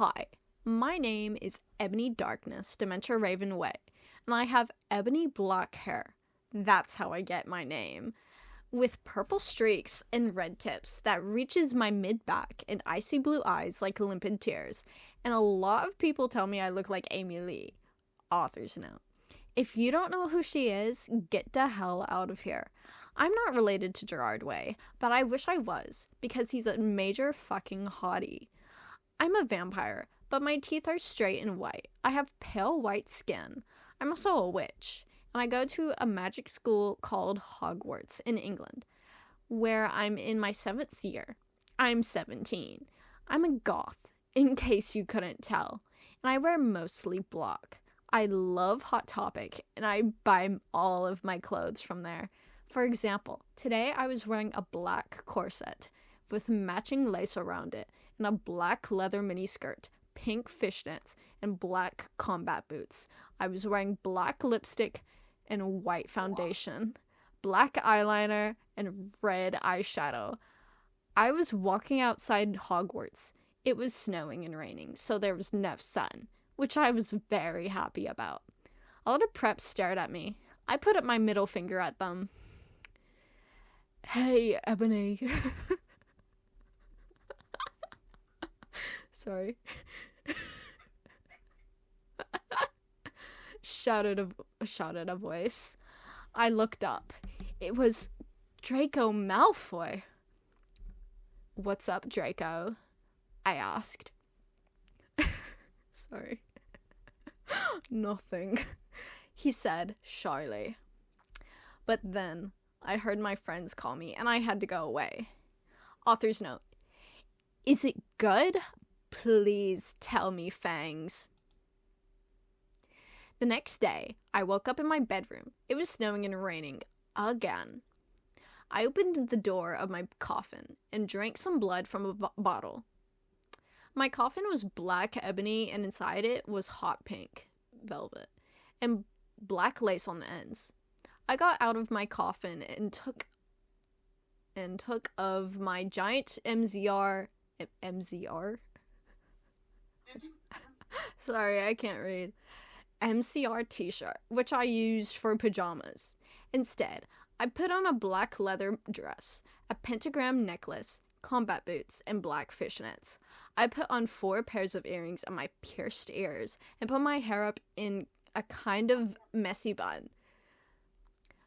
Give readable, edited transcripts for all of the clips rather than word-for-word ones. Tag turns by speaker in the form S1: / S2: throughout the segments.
S1: Hi, my name is Ebony Darkness, Dementia Raven Way, and I have ebony black hair. That's how I get my name. With purple streaks and red tips that reaches my mid-back and icy blue eyes like limpid tears, and a lot of people tell me I look like Amy Lee. Author's note. If you don't know who she is, get the hell out of here. I'm not related to Gerard Way, but I wish I was, because he's a major fucking hottie. I'm a vampire, but my teeth are straight and white. I have pale white skin. I'm also a witch, and I go to a magic school called Hogwarts in England, where I'm in my 7th year. I'm 17. I'm a goth, in case you couldn't tell, and I wear mostly black. I love Hot Topic, and I buy all of my clothes from there. For example, today I was wearing a black corset with matching lace around it, and a black leather miniskirt, pink fishnets, and black combat boots. I was wearing black lipstick and white foundation, black eyeliner, and red eyeshadow. I was walking outside Hogwarts. It was snowing and raining, so there was no sun, which I was very happy about. A lot of preps stared at me. I put up my middle finger at them. Hey, Ebony. Sorry. shouted a voice. I looked up. It was Draco Malfoy. What's up, Draco? I asked. Sorry. Nothing, he said shyly. But then I heard my friends call me and I had to go away. Author's note. Is it good? Please tell me, Fangs. The next day, I woke up in my bedroom. It was snowing and raining again. I opened the door of my coffin and drank some blood from a bottle. My coffin was black ebony, and inside it was hot pink velvet and black lace on the ends. I got out of my coffin and took of my giant MZR. Sorry, I can't read. MCR t-shirt, which I used for pajamas. Instead, I put on a black leather dress, a pentagram necklace, combat boots, and black fishnets. I put on 4 pairs of earrings and my pierced ears, and put my hair up in a kind of messy bun.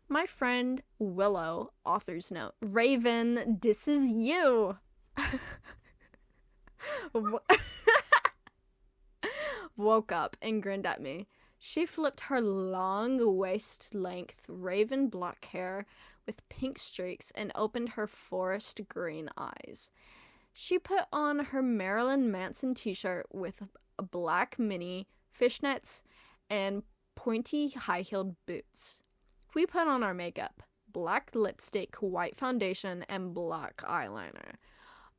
S1: My friend Willow, author's note, Raven, this is you. Woke up and grinned at me. She flipped her long waist-length raven black hair with pink streaks and opened her forest green eyes. She put on her Marilyn Manson t-shirt with a black mini, fishnets, and pointy high-heeled boots. We put on our makeup, black lipstick, white foundation, and black eyeliner.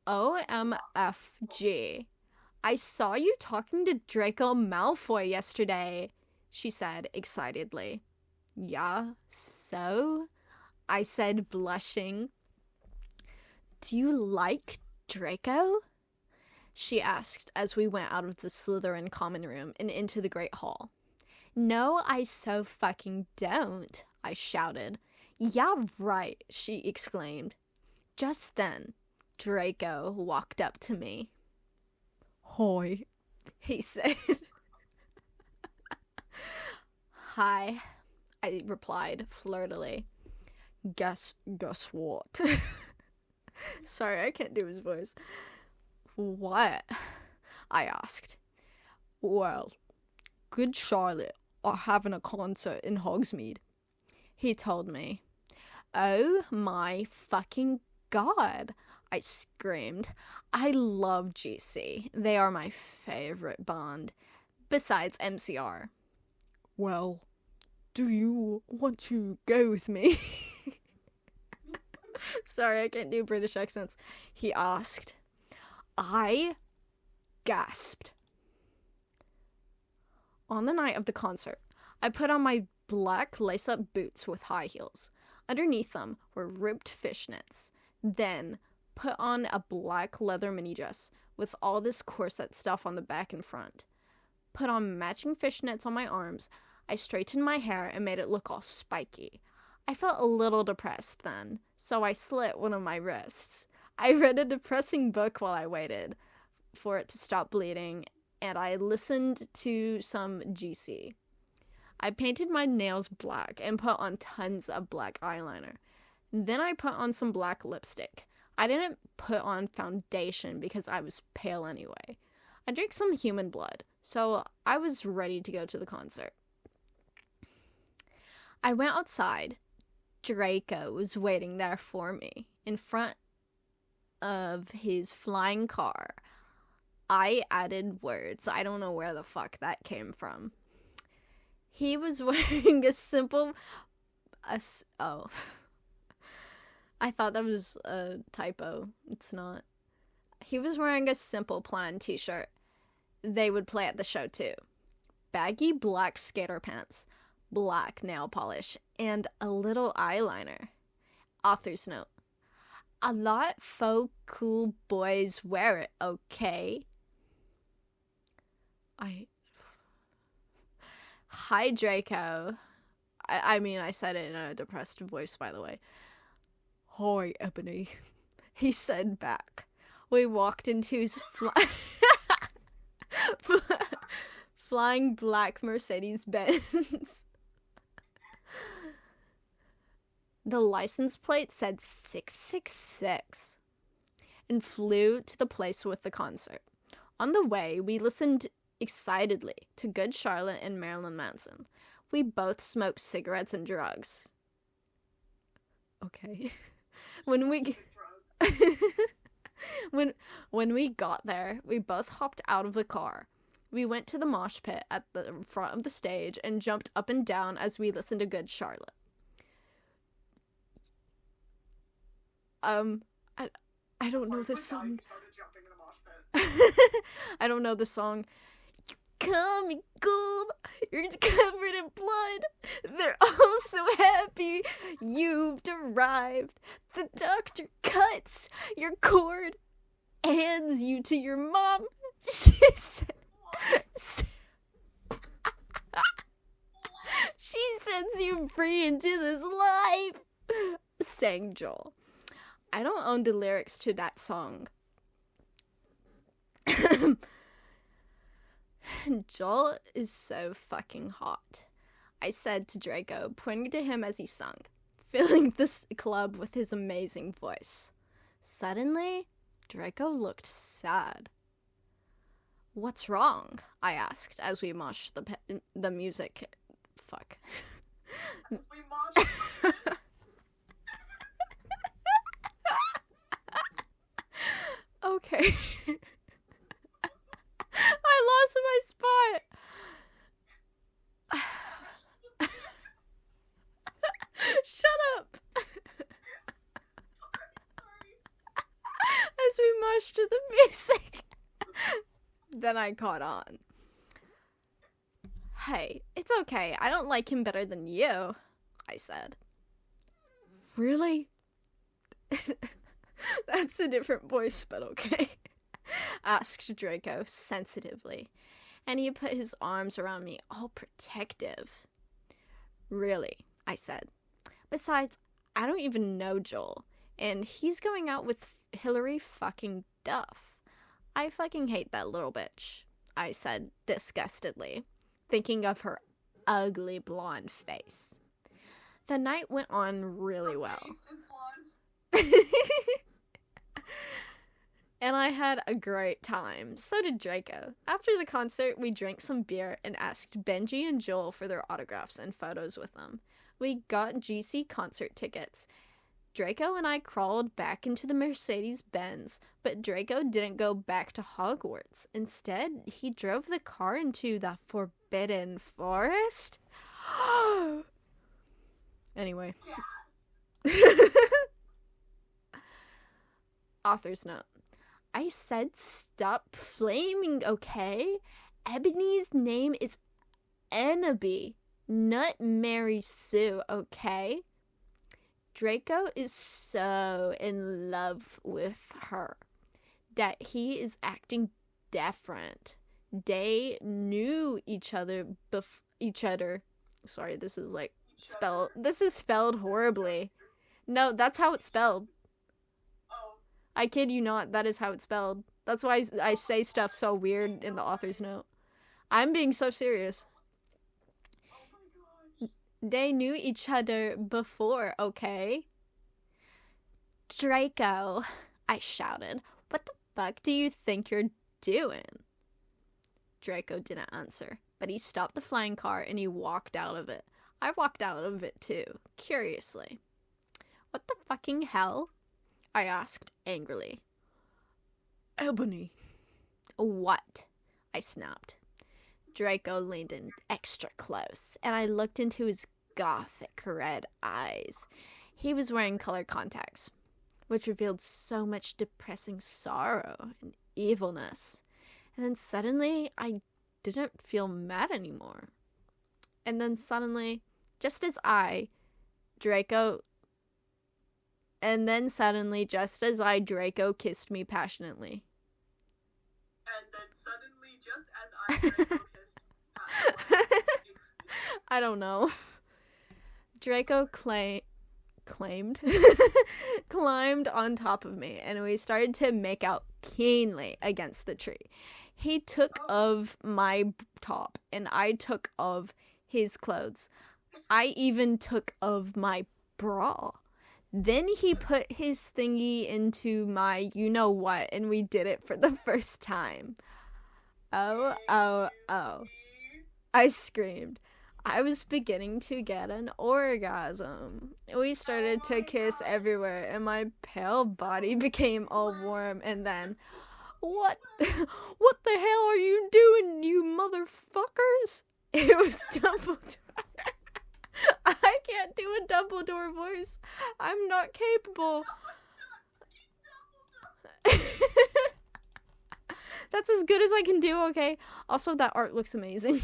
S1: OMFG. I saw you talking to Draco Malfoy yesterday, she said excitedly. Yeah, so? I said, blushing. Do you like Draco? She asked as we went out of the Slytherin common room and into the Great Hall. No, I so fucking don't, I shouted. Yeah, right, she exclaimed. Just then, Draco walked up to me. Hi, he said. Hi, I replied flirtily. Guess what? Sorry, I can't do his voice. What? I asked. Well, Good Charlotte are having a concert in Hogsmeade, he told me. Oh my fucking god, I screamed. I love GC. They are my favorite band, besides MCR. Well, do you want to go with me? Sorry, I can't do British accents. He asked. I gasped. On the night of the concert, I put on my black lace-up boots with high heels. Underneath them were ribbed fishnets. Then put on a black leather mini dress with all this corset stuff on the back and front. Put on matching fishnets on my arms. I straightened my hair and made it look all spiky. I felt a little depressed then, so I slit one of my wrists. I read a depressing book while I waited for it to stop bleeding, and I listened to some GC. I painted my nails black and put on tons of black eyeliner. Then I put on some black lipstick. I didn't put on foundation because I was pale anyway. I drank some human blood, so I was ready to go to the concert. I went outside. Draco was waiting there for me, in front of his flying car. I added words. I don't know where the fuck that came from. He was wearing a simple... oh. I thought that was a typo. It's not. He was wearing a simple plaid t-shirt. They would play at the show too. Baggy black skater pants, black nail polish, and a little eyeliner. Author's note. A lot faux cool boys wear it, okay? Hi, Draco. I said it in a depressed voice, by the way. Hi, Ebony, he said back. We walked into his flying black Mercedes-Benz. The license plate said 666 and flew to the place with the concert. On the way, we listened excitedly to Good Charlotte and Marilyn Manson. We both smoked cigarettes and drugs. Okay. When we got there, we both hopped out of the car. We went to the mosh pit at the front of the stage and jumped up and down as we listened to Good Charlotte. I don't know this song. I don't know the song. You call me gold, you're covered in blood. They're all so happy you've arrived. The doctor cuts your cord, hands you to your mom. She sends you free into this life, sang Joel. I don't own the lyrics to that song. Joel is so fucking hot, I said to Draco, pointing to him as he sung, filling this club with his amazing voice. Suddenly, Draco looked sad. What's wrong? I asked as we moshed the music. Fuck.
S2: As we moshed.
S1: Okay. I lost my spot. Shut up.
S2: Sorry.
S1: As we marched to the music. Then I caught on. Hey, it's okay. I don't like him better than you, I said. Really? That's a different voice, but okay. Asked Draco sensitively, and he put his arms around me, all protective. Really, I said. Besides, I don't even know Joel, and he's going out with Hillary fucking Duff. I fucking hate that little bitch, I said disgustedly, thinking of her ugly blonde face. The night went on really well.
S2: Her face is blonde.
S1: And I had a great time. So did Draco. After the concert, we drank some beer and asked Benji and Joel for their autographs and photos with them. We got GC concert tickets. Draco and I crawled back into the Mercedes-Benz, but Draco didn't go back to Hogwarts. Instead, he drove the car into the Forbidden Forest. Anyway.
S2: Yes.
S1: Author's note. I said stop flaming, okay? Ebony's name is Ennaby, not Mary Sue, okay? Draco is so in love with her. that he is acting different. They knew each other Sorry, this is like spelled. This is spelled horribly. No, that's how it's spelled.
S2: Oh.
S1: I kid you not, that is how it's spelled. That's why I say stuff so weird in the author's note. I'm being so serious.
S2: Oh my gosh.
S1: They knew each other before, okay? Draco, I shouted. What the fuck do you think you're doing? Draco didn't answer, but he stopped the flying car and he walked out of it. I walked out of it too, curiously. What the fucking hell? I asked angrily. Ebony. What? I snapped. Draco leaned in extra close, and I looked into his gothic red eyes. He was wearing color contacts, which revealed so much depressing sorrow and evilness. And then suddenly, I didn't feel mad anymore. And then suddenly, just as Draco kissed me passionately.
S2: And then suddenly, just as I Draco kissed passionately.
S1: I don't know. Draco climbed on top of me, and we started to make out keenly against the tree. He took of my top, and I took of his clothes. I even took of my bra. Then he put his thingy into my you-know-what, and we did it for the first time. Oh. I screamed. I was beginning to get an orgasm. We started to kiss everywhere, and my pale body became all warm, and then... What the hell are you doing, you motherfuckers? It was Dumbledore. I can't do a Dumbledore voice. I'm not capable. That's as good as I can do, okay? Also, that art looks amazing.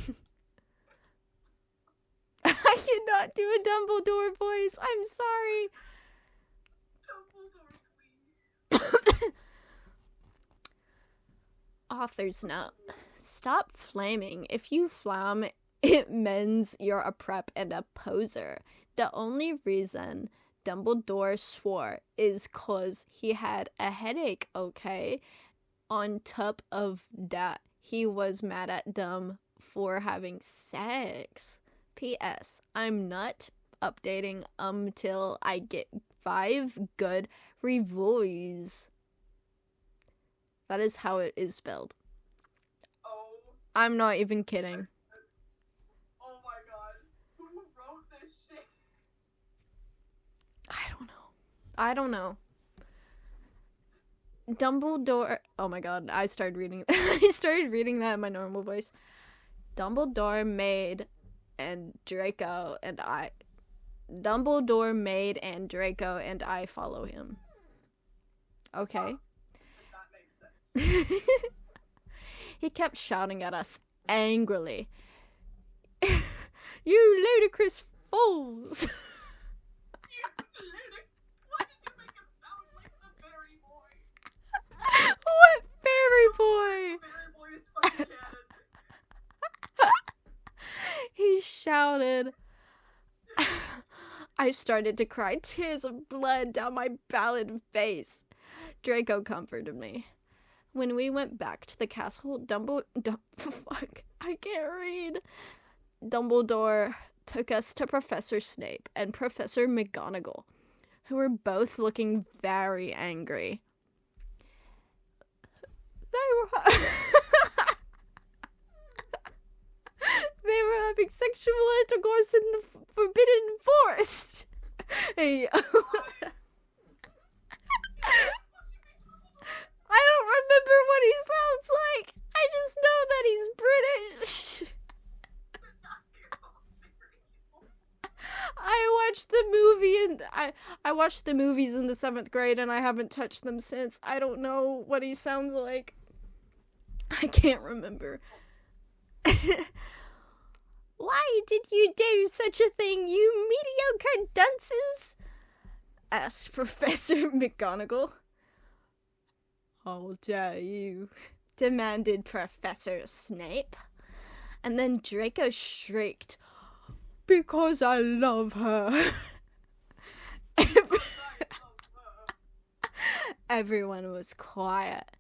S1: I cannot do a Dumbledore voice. I'm sorry.
S2: Dumbledore, please.
S1: Author's note. Stop flaming. If you flam, it means you're a prep and a poser. The only reason Dumbledore swore is 'cause he had a headache, okay? On top of that, he was mad at them for having sex. P.S. I'm not updating till I get 5 good reviews. That is how it is spelled.
S2: Oh.
S1: I'm not even kidding.
S2: Oh my god. Who wrote this shit?
S1: I don't know. Dumbledore. Oh my god, I started reading that in my normal voice. Dumbledore made and Draco and I follow him. Okay.
S2: That makes sense.
S1: He kept shouting at us angrily. You ludicrous fools!
S2: Why did you make him sound like the fairy boy?
S1: What fairy boy?
S2: Fairy boy is fucking canon.
S1: He shouted. I started to cry, tears of blood down my pallid face. Draco comforted me. When we went back to the castle, fuck, I can't read. Dumbledore took us to Professor Snape and Professor McGonagall, who were both looking very angry. They were having sexual intercourse in the Forbidden Forest. Hey. I don't remember what he sounds like. I just know that he's British. I watched the movies in the 7th grade and I haven't touched them since. I don't know what he sounds like. I can't remember. Why did you do such a thing, you mediocre dunces? Asked Professor McGonagall. How dare you? Demanded Professor Snape. And then Draco shrieked, because I love her. Everyone was quiet.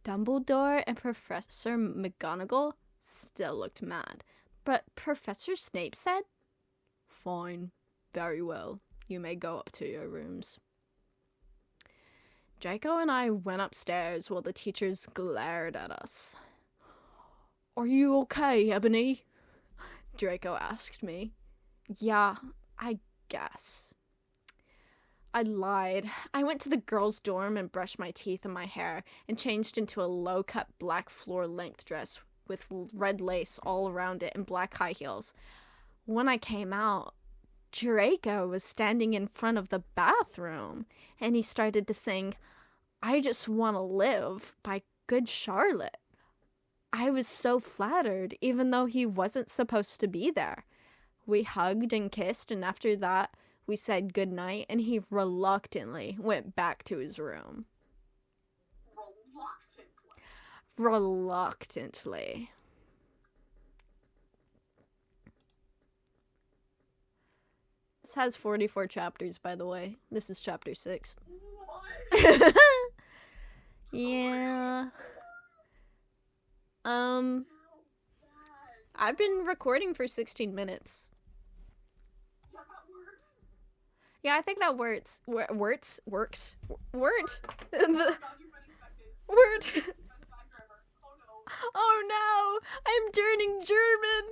S1: Dumbledore and Professor McGonagall still looked mad, but Professor Snape said, "Fine, very well, you may go up to your rooms." Draco and I went upstairs while the teachers glared at us. "Are you okay, Ebony?" Draco asked me. "Yeah, I guess." I lied. I went to the girls' dorm and brushed my teeth and my hair and changed into a low-cut black floor-length dress with red lace all around it and black high heels. When I came out, Draco was standing in front of the bathroom and he started to sing "I Just Want to Live" by Good Charlotte. I was so flattered, even though he wasn't supposed to be there. We hugged and kissed, and after that, we said goodnight, and he reluctantly went back to his room. Reluctantly. This has 44 chapters, by the way. This is chapter 6.
S2: What?
S1: Yeah. I've been recording for 16 minutes.
S2: Yeah, that works.
S1: Yeah, I think that works. Works? Word.
S2: Oh, God, you've been infected.
S1: Word.
S2: You've been a bad driver. Oh, no.
S1: Oh no! I'm turning German!